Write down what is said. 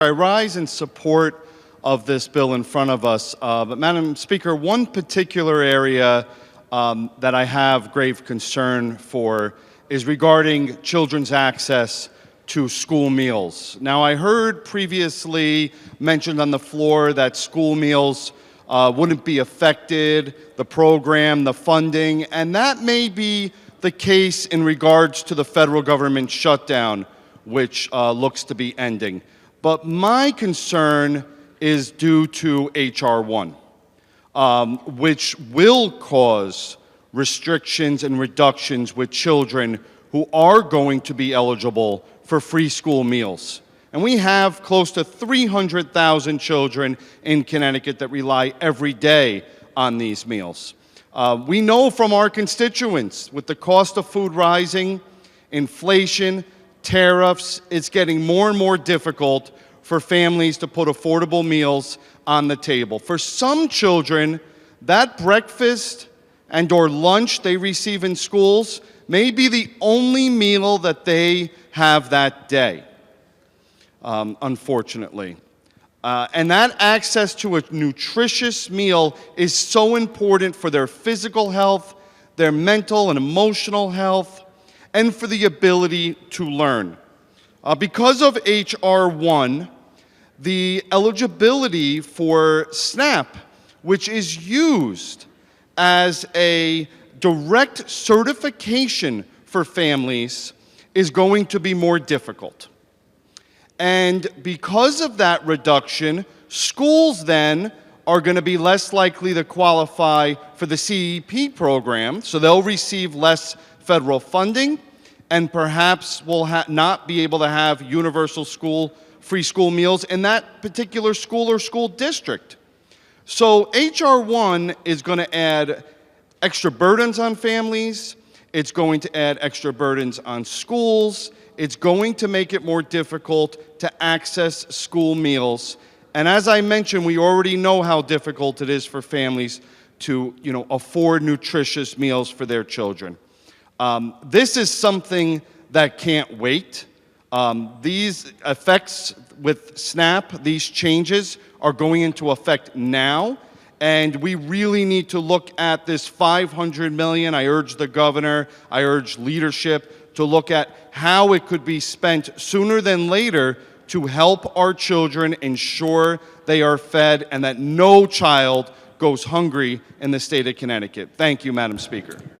I rise in support of this bill in front of us, but Madam Speaker, one particular area that I have grave concern for is regarding children's access to school meals. Now, I heard previously mentioned on the floor that school meals wouldn't be affected, the program, the funding, and that may be the case in regards to the federal government shutdown, which looks to be ending. But my concern is due to H.R. 1, which will cause restrictions and reductions with children who are going to be eligible for free school meals. And we have close to 300,000 children in Connecticut that rely every day on these meals. We know from our constituents, with the cost of food rising, inflation, tariffs, it's getting more and more difficult for families to put affordable meals on the table. For some children, that breakfast and/or lunch they receive in schools may be the only meal that they have that day, unfortunately. And that access to a nutritious meal is so important for their physical health, their mental and emotional health, and for the ability to learn. Because of H.R. 1, the eligibility for SNAP, which is used as a direct certification for families, is going to be more difficult. And because of that reduction, schools then are going to be less likely to qualify for the CEP program, so they'll receive less federal funding and perhaps will not be able to have universal free school meals in that particular school or school district. So H.R. 1 is going to add extra burdens on families, it's going to add extra burdens on schools, it's going to make it more difficult to access school meals. And as I mentioned, we already know how difficult it is for families to, afford nutritious meals for their children. This is something that can't wait. These effects with SNAP, these changes, are going into effect now. And we really need to look at this $500 million. I urge the governor, I urge leadership to look at how it could be spent sooner than later to help our children ensure they are fed and that no child goes hungry in the state of Connecticut. Thank you, Madam Speaker.